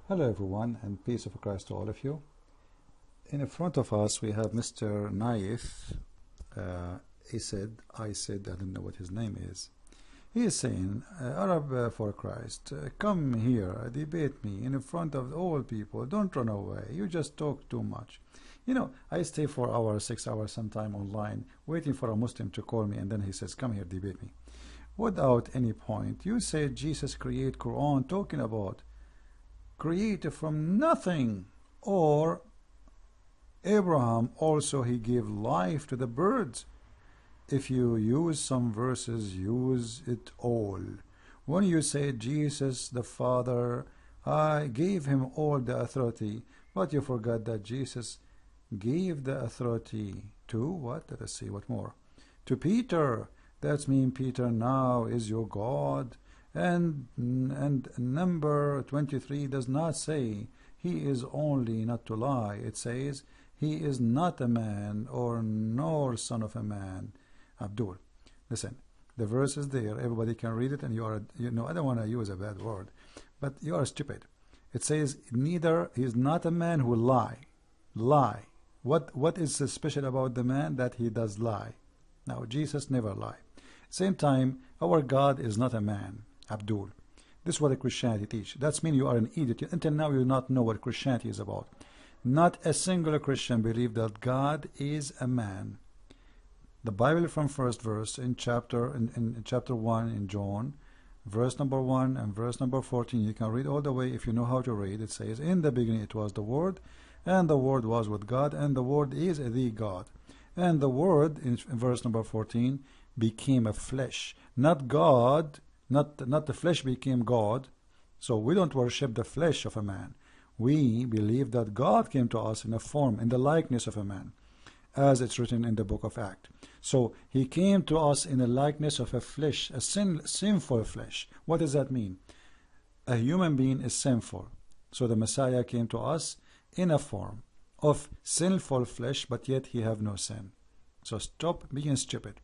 Hello everyone, and peace of Christ to all of you. In front of us we have Mr. Naif. I don't know what his name is. He is saying, Arab for Christ, come here, debate me in front of all people. Don't run away. You just talk too much. You know, I stay 4 hours, 6 hours sometime online waiting for a Muslim to call me, and then he says, come here, debate me. Without any point. You say Jesus created Quran talking about created from nothing, or Abraham also he gave life to the birds. If you use some verses, use it all. When you say Jesus the Father, I gave him all the authority, but you forgot that Jesus gave the authority to what? Let us see what more. To Peter. That means Peter now is your God. And number 23 does not say he is only not to lie. It says he is not a man or nor son of a man. Abdul, listen, the verse is there. Everybody can read it, and I don't want to use a bad word, but you are stupid. It says neither he is not a man who lie. What is special about the man? That he does lie. Now Jesus never lie. Same time, our God is not a man. Abdul, this is what Christianity teach. That means you are an idiot. Until now you do not know what Christianity is about. Not a single Christian believe that God is a man. The Bible from first verse in chapter 1 in John, verse number 1 and verse number 14, you can read all the way if you know how to read. It says, in the beginning it was the Word, and the Word was with God, and the Word is the God. And the Word, in verse number 14, became a flesh. Not God, not the flesh became God. So we don't worship the flesh of a man. We believe that God came to us in a form, in the likeness of a man, as it's written in the book of Acts. So he came to us in the likeness of a flesh, a sinful flesh. What does that mean? A human being is sinful. So the Messiah came to us in a form of sinful flesh, but yet he have no sin. So stop being stupid.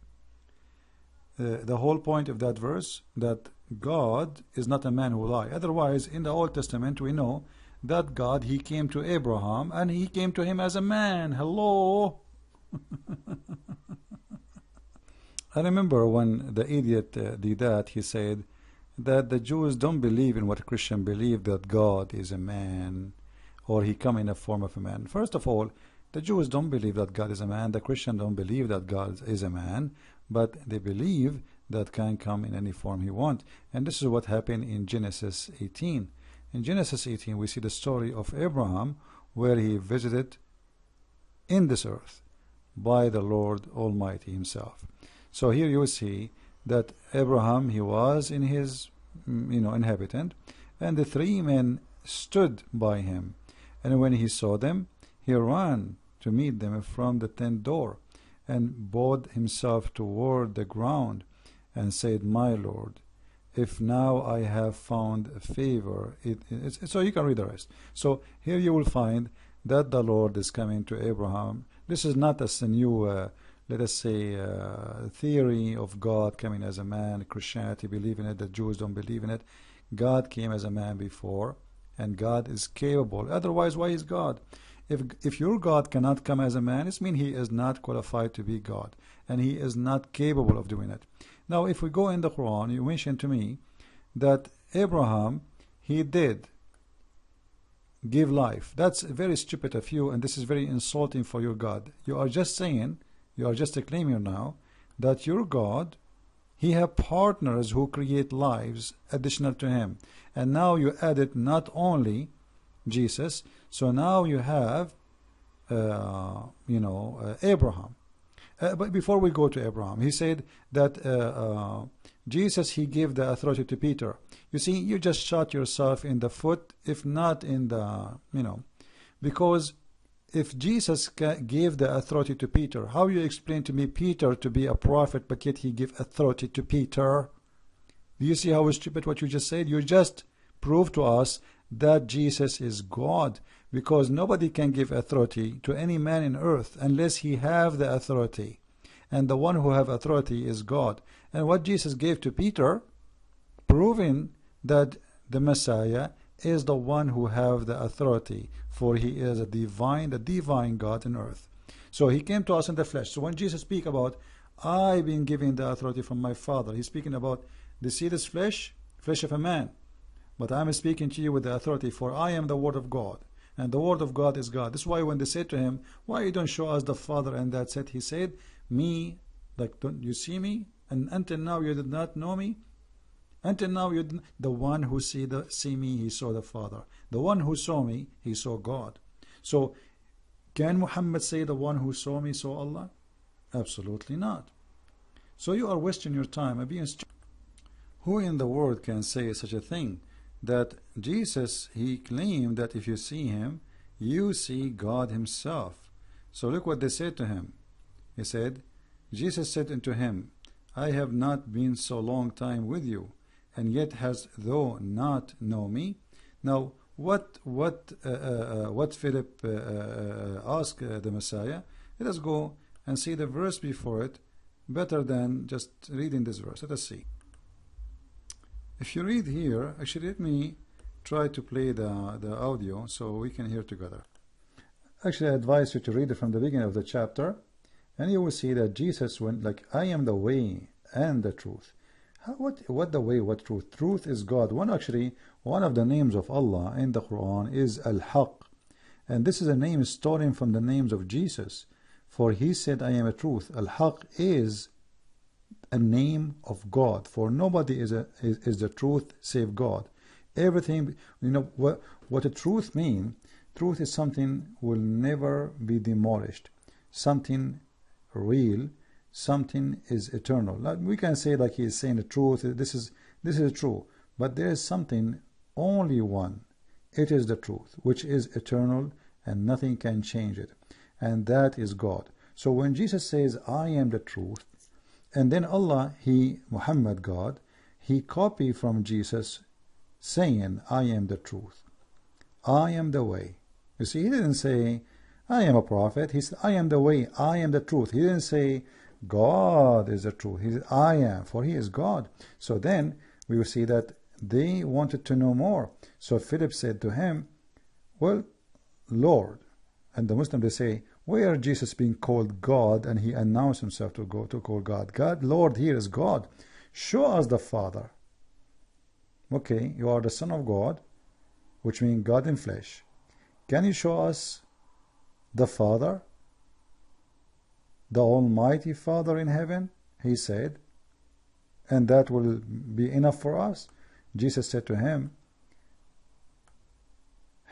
The whole point of that verse, that God is not a man who lie. Otherwise, in the Old Testament, we know that God, he came to Abraham, and he came to him as a man. Hello? I remember when the idiot did that, he said that the Jews don't believe in what Christians believe, that God is a man, or he come in a form of a man. First of all, the Jews don't believe that God is a man. The Christians don't believe that God is a man, but they believe that can come in any form he wants. And this is what happened in Genesis 18. In Genesis 18, we see the story of Abraham, where he visited in this earth by the Lord Almighty himself. So here you see that Abraham, he was in his inhabitant, and the 3 men stood by him. And when he saw them, he ran to meet them from the tent door, and bowed himself toward the ground, and said, my Lord, if now I have found favor. So you can read the rest. So here you will find that the Lord is coming to Abraham. This is not a new, let us say, theory of God coming as a man. Christianity believe in it, the Jews don't believe in it. God came as a man before, and God is capable. Otherwise, why is God? If your God cannot come as a man, it means he is not qualified to be God, and he is not capable of doing it. Now, if we go in the Quran, you mentioned to me that Abraham, he did give life. That's very stupid of you, and this is very insulting for your God. You are just saying, you are just claiming now that your God, he have partners who create lives additional to him. And now you added not only Jesus, so now you have Abraham. But before we go to Abraham, he said that Jesus, he gave the authority to Peter. You see, you just shot yourself in the foot, if not in the, because if Jesus gave the authority to Peter, how you explain to me Peter to be a prophet, but yet he gave authority to Peter? Do you see how stupid what you just said? You just proved to us that Jesus is God, because nobody can give authority to any man in earth unless he have the authority, and the one who have authority is God. And what Jesus gave to Peter, proving that the Messiah is the one who have the authority, for he is the divine God in earth. So he came to us in the flesh. So when Jesus speak about, I've been given the authority from my Father, he's speaking about the seed is flesh of a man. But I'm speaking to you with the authority, for I am the Word of God, and the Word of God is God. This is why when they said to him, why you don't show us the Father? And that's it. He said, me, like, don't you see me? And until now you did not know me. Until now you didn't. The one who see me, he saw the Father. The one who saw me, he saw God. So can Muhammad say the one who saw me saw Allah? Absolutely not. So you are wasting your time and being stupid. Who in the world can say such a thing? That Jesus, he claimed that if you see him, you see God himself. So look what they said to him. He said, Jesus said unto him, I have not been so long time with you, and yet hast thou not know me? Now, what Philip asked the Messiah? Let us go and see the verse before it, better than just reading this verse. Let us see. If you read here, actually let me try to play the audio so we can hear together. Actually, I advise you to read it from the beginning of the chapter, and you will see that Jesus went like, I am the way and the truth. What the way, what truth? Truth is God. One of the names of Allah in the Quran is Al-Haq, and this is a name stolen from the names of Jesus, for he said, I am a truth. Al-Haq is a name of God, for nobody is the truth save God. Everything, you know what a truth means. Truth is something will never be demolished, something real, something is eternal. Like we can say, like he is saying the truth, this is true, but there is something, only one, it is the truth, which is eternal and nothing can change it, and that is God. So when Jesus says, I am the truth, and then Allah, Muhammad, God, he copied from Jesus saying, I am the truth, I am the way. You see, he didn't say, I am a prophet. He said, I am the way, I am the truth. He didn't say, God is the truth. He said, I am, for he is God. So then we will see that they wanted to know more. So Philip said to him, well, Lord. And the Muslims, they say, where Jesus being called God, and he announced himself to call God. God, Lord, here is God. Show us the Father. Okay, you are the Son of God, which means God in flesh. Can you show us the Father? The Almighty Father in heaven, he said, and that will be enough for us. Jesus said to him,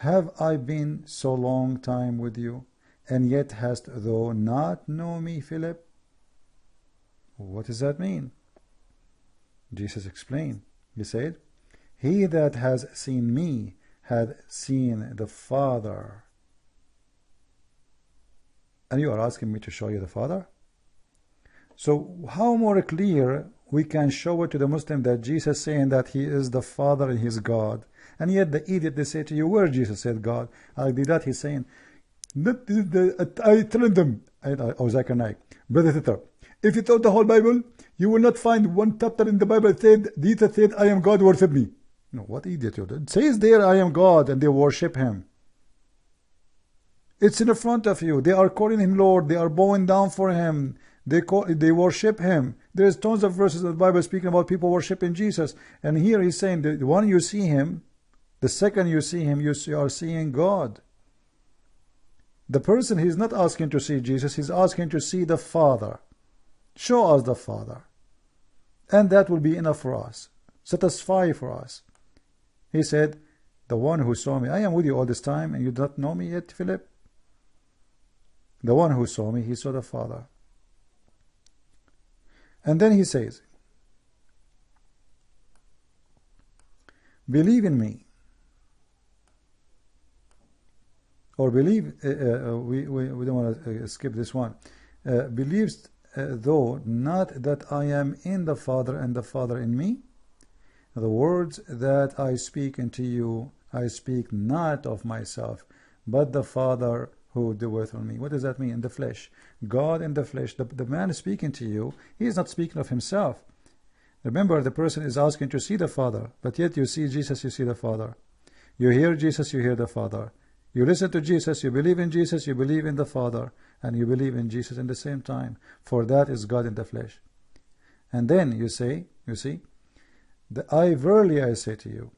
have I been so long time with you, and yet hast thou not known me, Philip? What does that mean? Jesus explained. He said, he that has seen me had seen the Father. And you are asking me to show you the Father? So how more clear we can show it to the Muslim that Jesus saying that he is the Father and he is God, and yet the idiot, they say to you, where Jesus said God? I did that. He's saying, I tell them, Zakir Naik, Brother Twitter, if you thought the whole Bible, you will not find one chapter in the Bible that said, Jesus said, I am God, worship me. No, what idiot you did? It says there, I am God, and they worship him. It's in the front of you. They are calling him Lord. They are bowing down for him. They worship him. There's tons of verses in the Bible speaking about people worshiping Jesus. And here he's saying the one you see him, the second you see him, you are seeing God. The person, he's not asking to see Jesus, he's asking to see the Father. Show us the Father. And that will be enough for us. Satisfy for us. He said, the one who saw me, I am with you all this time, and you do not know me yet, Philip? The one who saw me, he saw the Father. And then he says, believe in me. Or believe, we don't want to skip this one. Believes though not that I am in the Father and the Father in me? The words that I speak unto you, I speak not of myself, but the Father who doeth on me. What does that mean? In the flesh. God in the flesh. The man speaking to you, he is not speaking of himself. Remember, the person is asking to see the Father, but yet you see Jesus, you see the Father. You hear Jesus, you hear the Father. You listen to Jesus, you believe in Jesus, you believe in the Father, and you believe in Jesus in the same time. For that is God in the flesh. And then you say, you see, I verily I say to you.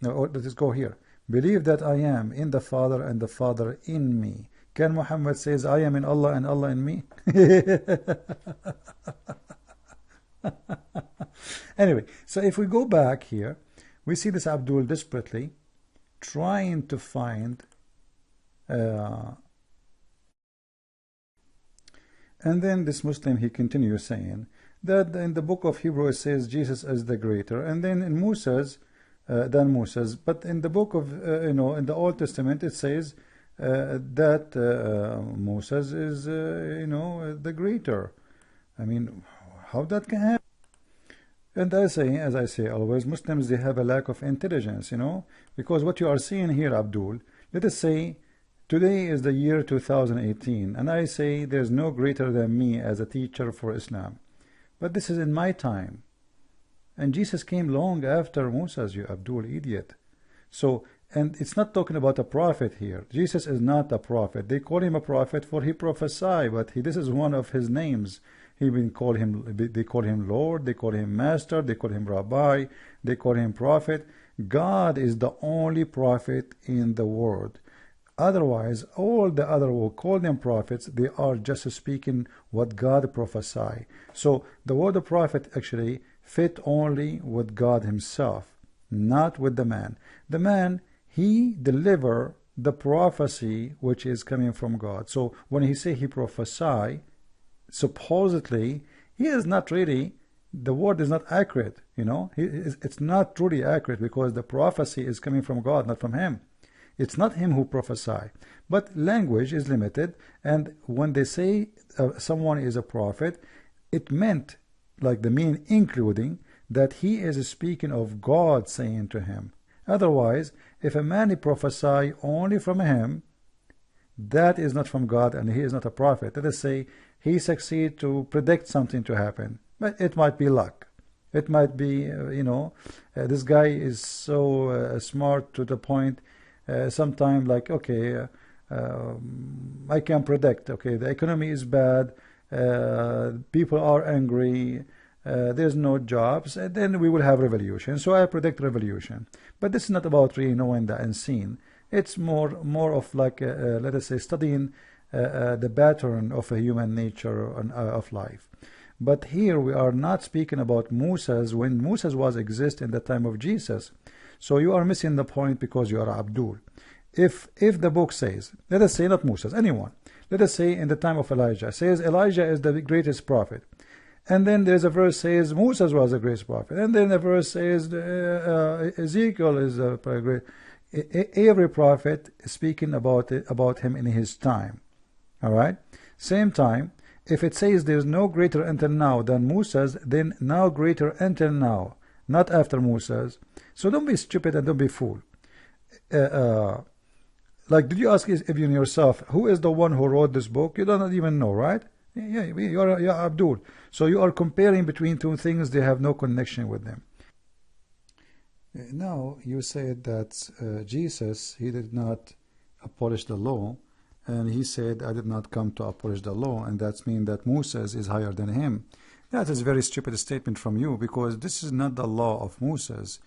Now, let's go here. Believe that I am in the Father and the Father in me. Can Muhammad says, I am in Allah and Allah in me? Anyway, so if we go back here, we see this Abdul desperately trying to find and then this Muslim, he continues saying that in the book of Hebrew it says Jesus is the greater, and then in Moses than Moses, but in the book of in the Old Testament it says that Moses is the greater. I mean, how that can happen? And as I say always, Muslims, they have a lack of intelligence, because what you are seeing here, Abdul, let us say today is the year 2018, and I say there's no greater than me as a teacher for Islam. But this is in my time. And Jesus came long after Moses, you Abdul idiot. So, and it's not talking about a prophet here. Jesus is not a prophet. They call him a prophet for he prophesied, but this is one of his names. They call him Lord, they call him Master, they call him Rabbi, they call him Prophet. God is the only prophet in the world. Otherwise, all the other who call them prophets, they are just speaking what God prophesied. So the word of prophet actually fit only with God himself, not with the man. The man, he deliver the prophecy which is coming from God. So when he say he prophesy, supposedly he is not really, the word is not accurate, it's not truly accurate, because the prophecy is coming from God, not from him. It's not him who prophesy, but language is limited, and when they say someone is a prophet, it meant like the meaning including that he is speaking of God saying to him. Otherwise, if a man prophesy only from him, that is not from God and he is not a prophet. Let us say he succeed to predict something to happen, but it might be luck. It might be, this guy is so smart to the point, sometime like, okay, I can predict, okay, the economy is bad, people are angry, there's no jobs, and then we will have revolution. So I predict revolution. But this is not about really knowing the unseen. It's more of like, let us say, studying the pattern of a human nature of life. But here we are not speaking about Moses when Moses was exist in the time of Jesus. So you are missing the point because you are Abdul. If the book says, let us say not Moses, anyone, let us say in the time of Elijah, says Elijah is the greatest prophet. And then there's a verse says Moses was the greatest prophet. And then a verse says Ezekiel is a great. Every prophet is speaking about him in his time. All right. Same time, if it says there's no greater until now than Moses, then now greater until now, not after Moses. So don't be stupid and don't be fool. Like, did you ask even yourself, who is the one who wrote this book? You don't even know, right? Yeah, you're Abdul. So you are comparing between two things, they have no connection with them. Now, you said that Jesus, he did not abolish the law, and he said, I did not come to abolish the law, and that means that Moses is higher than him. That is a very stupid statement from you, because this is not the law of Moses.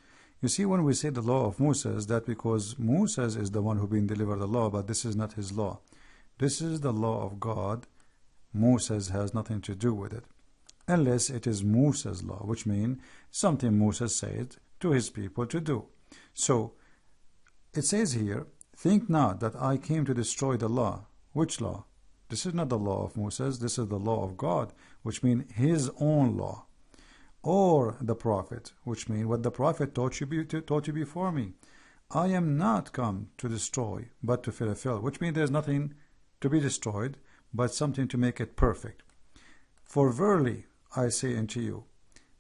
You see, when we say the law of Moses, that because Moses is the one who been delivered the law, but this is not his law. This is the law of God. Moses has nothing to do with it, unless it is Moses' law, which means something Moses said to his people to do. So it says here, think not that I came to destroy the law. Which law? This is not the law of Moses, this is the law of God, which means his own law. Or the prophet, which means what the prophet taught you before me. I am not come to destroy, but to fulfill, which means there's nothing to be destroyed, but something to make it perfect. For verily I say unto you,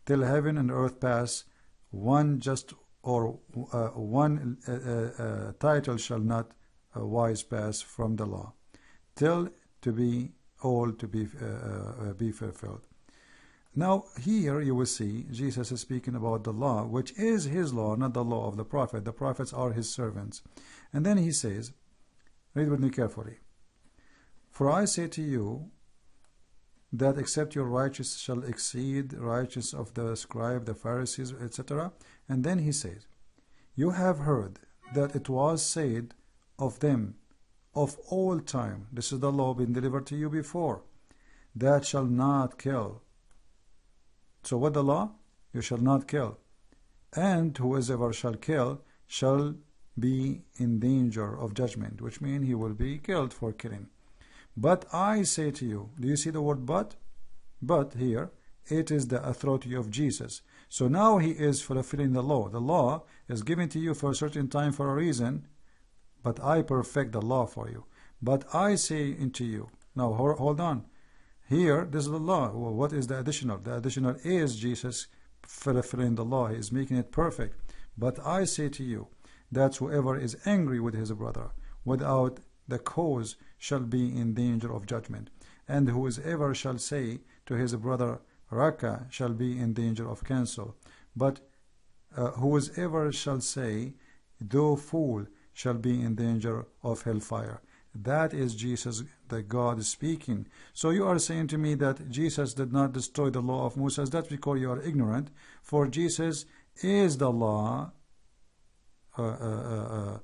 till heaven and earth pass, one just or one title shall not wise pass from the law, till to be all to be fulfilled. Now here you will see Jesus is speaking about the law, which is his law, not the law of the prophet. The prophets are his servants. And then he says, read with me carefully. For I say to you that except your righteous shall exceed righteous of the scribe, the Pharisees, etc. And then he says, you have heard that it was said of them of all time, this is the law been delivered to you before, that shall not kill. So what the law? You shall not kill. And whoever shall kill shall be in danger of judgment, which means he will be killed for killing. But I say to you, do you see the word but? But here, it is the authority of Jesus. So now he is fulfilling the law. The law is given to you for a certain time for a reason, but I perfect the law for you. But I say unto you, now hold on. Here, this is the law. Well, what is the additional? The additional is Jesus fulfilling the law. He is making it perfect. But I say to you, that whoever is angry with his brother without the cause shall be in danger of judgment. And whoever shall say to his brother Raka shall be in danger of cancel. But whoever shall say, thou fool, shall be in danger of hellfire. That is Jesus, the God, speaking. So you are saying to me that Jesus did not destroy the law of Moses. That's because you are ignorant. For Jesus is the law. The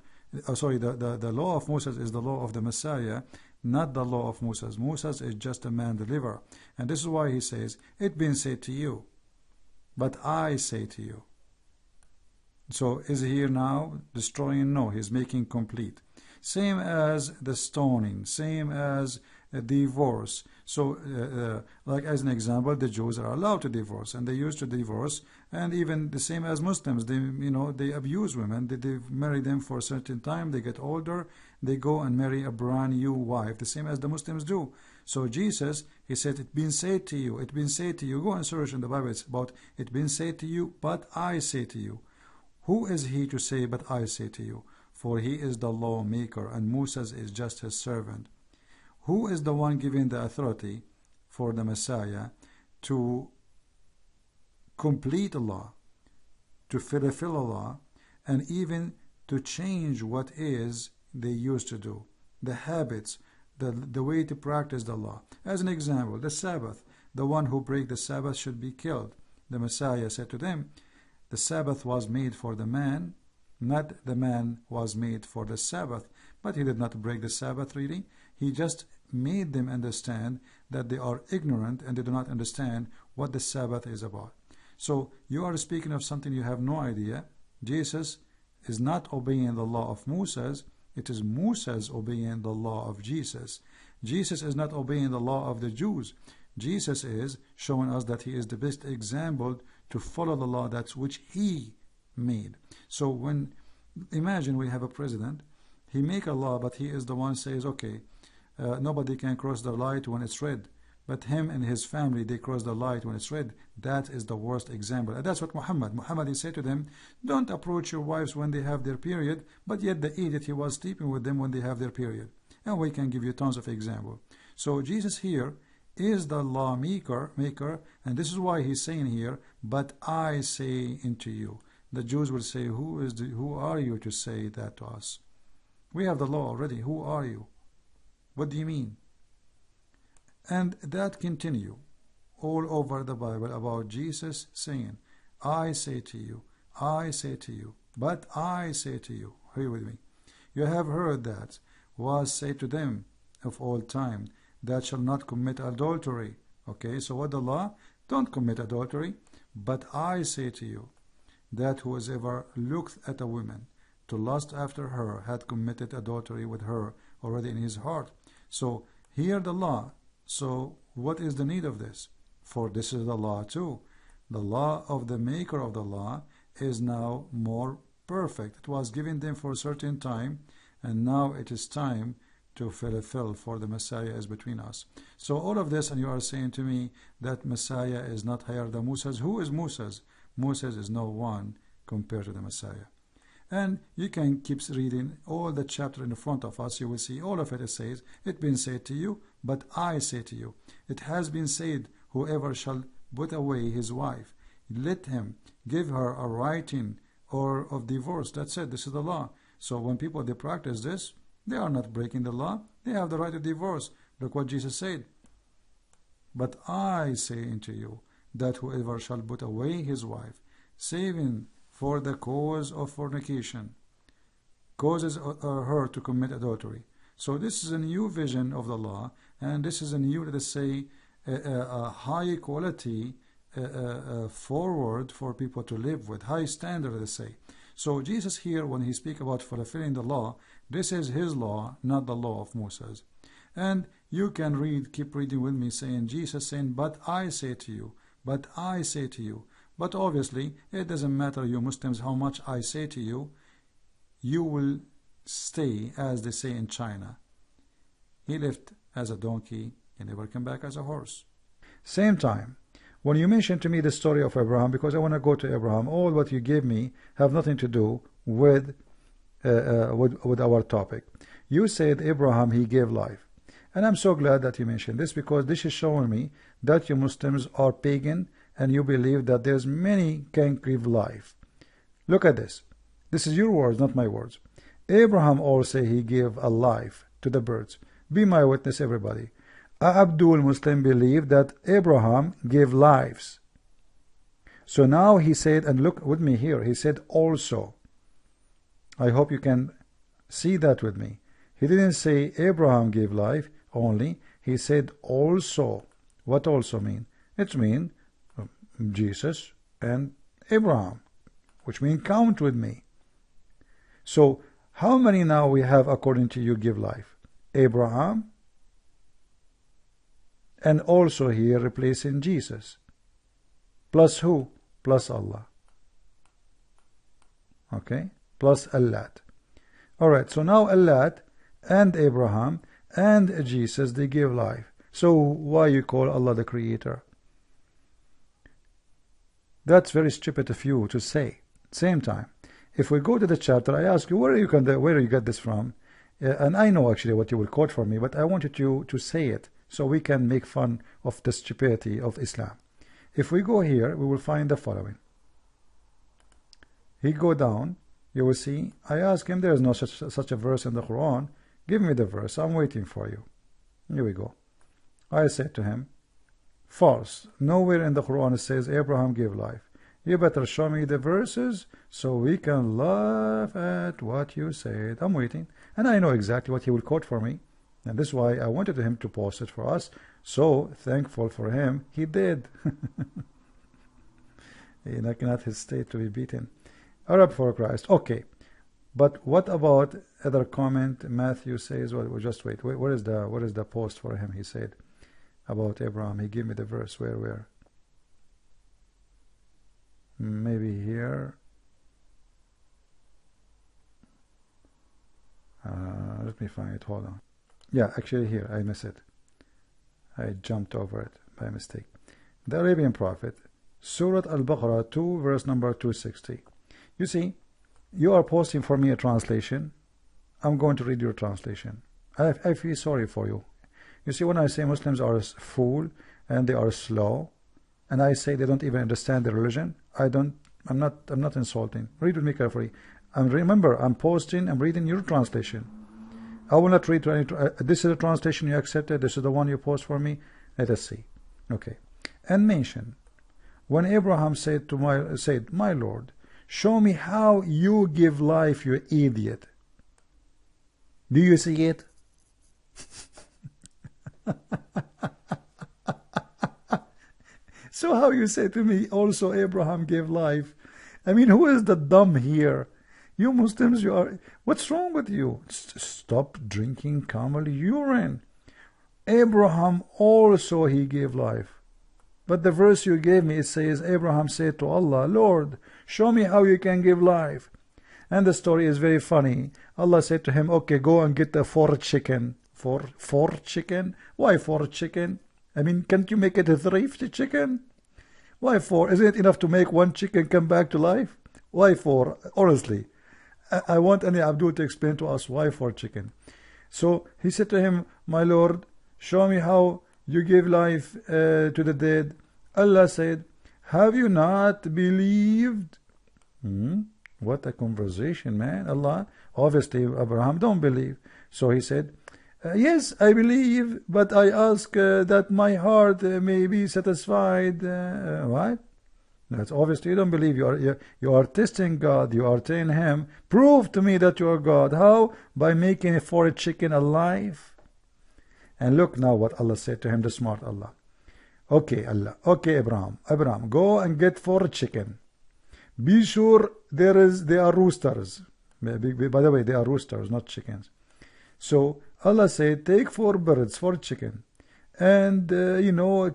law of Moses is the law of the Messiah, not the law of Moses. Moses is just a man deliverer. And this is why he says, it been said to you, but I say to you. So is he here now destroying? No, he's making complete. Same as the stoning, same as divorce. So like as an example, the Jews are allowed to divorce, and they used to divorce, and even the same as Muslims, they abuse women. They marry them for a certain time, they get older, they go and marry a brand new wife, the same as the Muslims do. So Jesus, he said, it been said to you, it been said to you. Go and search in the Bible, it's about it been said to you, but I say to you. Who is he to say, but I say to you? For he is the lawmaker, and Moses is just his servant. Who is the one giving the authority for the Messiah to complete the law, to fulfill the law, and even to change what is they used to do, the habits, the way to practice the law? As an example, the Sabbath. The one who breaks the Sabbath should be killed. The Messiah said to them, the Sabbath was made for the man, not the man was made for the Sabbath. But he did not break the Sabbath really. He just made them understand that they are ignorant and they do not understand what the Sabbath is about. So you are speaking of something you have no idea. Jesus is not obeying the law of Moses. It is Moses obeying the law of Jesus. Jesus is not obeying the law of the Jews. Jesus is showing us that he is the best example to follow the law that's which he made. So when, imagine we have a president, he make a law, but he is the one says, okay, nobody can cross the light when it's red. But him and his family, they cross the light when it's red. That is the worst example. And that's what Muhammad, he said to them, don't approach your wives when they have their period, but yet the idiot, he was sleeping with them when they have their period. And we can give you tons of examples. So Jesus here is the lawmaker, and this is why he's saying here, but I say unto you. The Jews will say, who are you to say that to us? We have the law already. Who are you? What do you mean? And that continue all over the Bible about Jesus saying, I say to you, I say to you, but I say to you. Hear with me. You have heard that was said to them of all time, that shall not commit adultery. Okay, so what the law? Don't commit adultery. But I say to you, that whoever looked at a woman to lust after her had committed adultery with her already in his heart. So here the law. So what is the need of this? For this is the law too. The law of the maker of the law is now more perfect. It was given them for a certain time, and now it is time to fulfill, for the Messiah is between us. So all of this, and you are saying to me that Messiah is not higher than Moses. Who is Moses? Moses is no one compared to the Messiah. And you can keep reading all the chapter in front of us. You will see all of it. It says, it been said to you, but I say to you. It has been said, whoever shall put away his wife, let him give her a writing or of divorce. That's it. This is the law. So when people, they practice this, they are not breaking the law. They have the right to divorce. Look what Jesus said. But I say unto you, that whoever shall put away his wife, saving for the cause of fornication, causes her to commit adultery. So this is a new vision of the law, and this is a new, let us say, a high quality forward for people to live with, high standard, let us say. So Jesus here, when he speaks about fulfilling the law, this is his law, not the law of Moses. And you can read, keep reading with me, saying, Jesus saying, but I say to you, but I say to you. But obviously, it doesn't matter, you Muslims, how much I say to you, you will stay, as they say in China. He left as a donkey, he never came back as a horse. Same time, when you mention to me the story of Abraham, because I want to go to Abraham, all what you gave me have nothing to do with our topic. You said Abraham, he gave life. And I'm so glad that you mentioned this, because this is showing me that you Muslims are pagan and you believe that there's many can give life. Look at this. This is your words, not my words. Abraham also, he gave a life to the birds. Be my witness, everybody. Abdul Muslim believed that Abraham gave lives. So now he said, and look with me here, he said also. I hope you can see that with me. He didn't say Abraham gave life only, he said also. What also mean? It means Jesus and Abraham, which means count with me. So how many now we have according to you give life? Abraham, and also here replacing Jesus. Plus who? Plus Allah. Okay? Plus Allah. Alright, so now Allah and Abraham and Jesus, they give life. So why you call Allah the creator? That's very stupid of you to say. Same time, if we go to the chapter, I ask you, where you get this from? And I know actually what you will quote for me, but I wanted you to say it so we can make fun of the stupidity of Islam. If we go here, we will find the following. He go down, you will see, I ask him, there is no such a verse in the Quran. Give me the verse, I'm waiting for you. Here we go. I said to him, false. Nowhere in the Quran it says Abraham gave life. You better show me the verses so we can laugh at what you said. I'm waiting. And I know exactly what he will quote for me. And this is why I wanted him to post it for us. So thankful for him, he did. He not his state to be beaten. Arab for Christ. Okay. But what about other comment? Matthew says, well, just wait. What is the post for him? He said about Abraham. He gave me the verse. Where? Maybe here. Let me find it. Hold on. Yeah, actually here. I missed it. I jumped over it by mistake. The Arabian Prophet, Surah Al-Baqarah 2, verse number 260. You see, you are posting for me a translation. I'm going to read your translation. I feel sorry for you. You see, when I say Muslims are fool and they are slow, and I say they don't even understand the religion, I'm not insulting. Read with me carefully. And remember, I'm reading your translation. I will not read any. This is a translation you accepted. This is the one you post for me. Let us see. Okay. And mention when Abraham said, my Lord, show me how you give life, you idiot. Do you see it? So how you say to me, also Abraham gave life? I mean, who is the dumb here? You Muslims, you are. What's wrong with you? Stop drinking camel urine. Abraham also, he gave life. But the verse you gave me, it says, Abraham said to Allah, Lord, show me how you can give life. And the story is very funny. Allah said to him, okay, go and get the 4 chicken. Four chicken? Why 4 chicken? I mean, can't you make it a 3 chicken? Why 4? Isn't it enough to make 1 chicken come back to life? Why 4? Honestly, I want any Abdul to explain to us why 4 chicken. So he said to him, my Lord, show me how you give life to the dead. Allah said, have you not believed? What a conversation, man. Allah, obviously Abraham don't believe. So he said, yes, I believe, but I ask that my heart may be satisfied. What? That's obviously you don't believe. You are testing God. You are telling him, prove to me that you are God. How? By making a foreign chicken alive. And look now what Allah said to him, the smart Allah. Okay, Allah. Okay, Abraham. Abraham, go and get 4 chicken. Be sure they are roosters. By the way, they are roosters, not chickens. So Allah said, take 4 birds, 4 chicken, and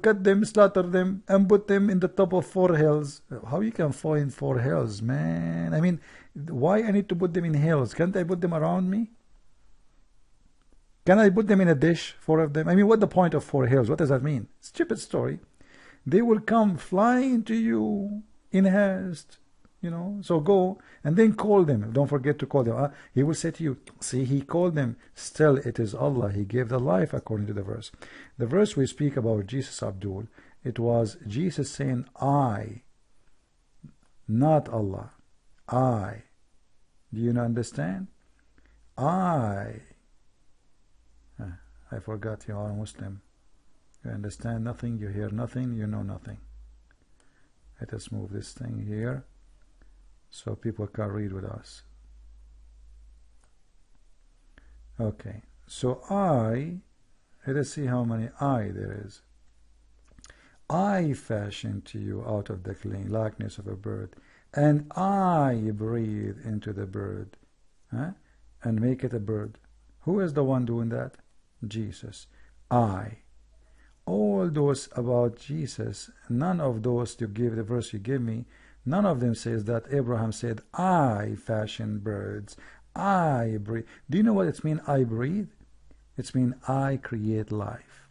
cut them, slaughter them, and put them in the top of 4 hills. How you can find 4 hills, man? I mean, why I need to put them in hills? Can't I put them around me? Can I put them in a dish, 4 of them? I mean, what the point of 4 hills? What does that mean? Stupid story. They will come flying to you in haste. So go and then call them. Don't forget to call them. He will say to you, see, he called them. Still, it is Allah. He gave the life according to the verse. The verse we speak about Jesus, Abdul, it was Jesus saying, I, not Allah. I. Do you understand? I forgot you are a Muslim. You understand nothing, you hear nothing, you know nothing. Let us move this thing here so people can read with us. Okay, so let us see how many I there is. I fashioned to you out of the clean likeness of a bird, and I breathe into the bird, and make it a bird. Who is the one doing that? Jesus. I. All those about Jesus, none of those you give, the verse you give me, none of them says that Abraham said, I fashion birds, I breathe. Do you know what it means, I breathe? It means I create life.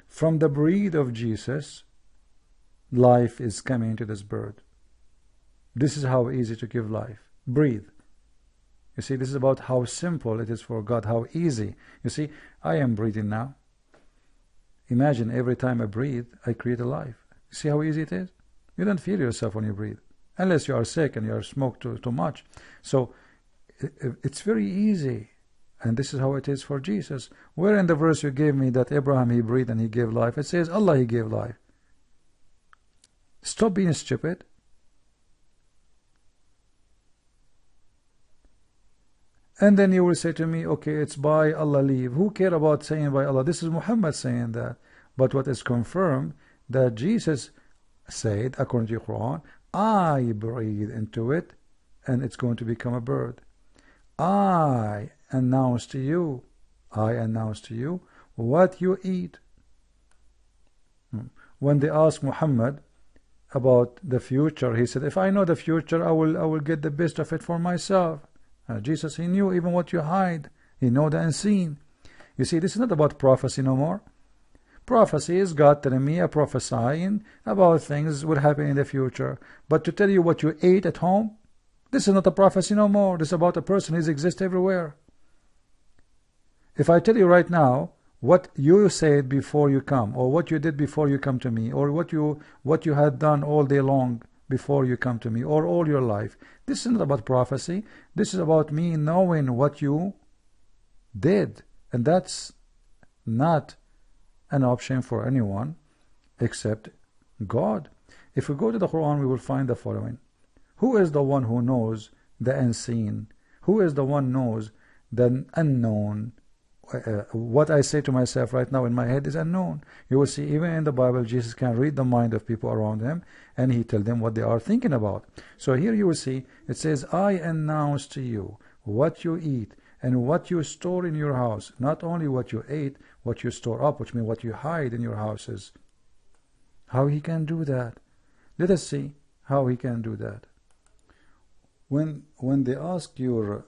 From the breath of Jesus, life is coming into this bird. This is how easy to give life. Breathe. You see, this is about how simple it is for God, how easy. You see, I am breathing now. Imagine every time I breathe, I create a life. You see how easy it is? You don't feel yourself when you breathe, unless you are sick and you are smoked too much. So it's very easy. And this is how it is for Jesus. Where in the verse you gave me that Abraham, he breathed and he gave life? It says Allah, he gave life. Stop being stupid. And then you will say to me, okay, it's by Allah leave. Who care about saying by Allah? This is Muhammad saying that. But what is confirmed, that Jesus said, according to the Quran, I breathe into it, and it's going to become a bird. I announce to you what you eat. When they asked Muhammad about the future, he said, if I know the future, I will get the best of it for myself. Jesus, he knew even what you hide. He know the unseen. You see, this is not about prophecy no more. Prophecy is God telling me, prophesying about things will happen in the future. But to tell you what you ate at home, this is not a prophecy no more. This is about a person who exists everywhere. If I tell you right now what you said before you come, or what you did before you come to me, or what you had done all day long before you come to me, or all your life, this is not about prophecy. This is about me knowing what you did. And that's not an option for anyone except God. If we go to the Quran, we will find the following. Who is the one who knows the unseen? Who is the one who knows the unknown? What I say to myself right now in my head is unknown. You will see even in the Bible, Jesus can read the mind of people around him, and he tells them what they are thinking about. So here you will see, it says, I announce to you what you eat and what you store in your house. Not only what you ate, what you store up, which means what you hide in your houses. How he can do that? Let us see how he can do that. When they ask your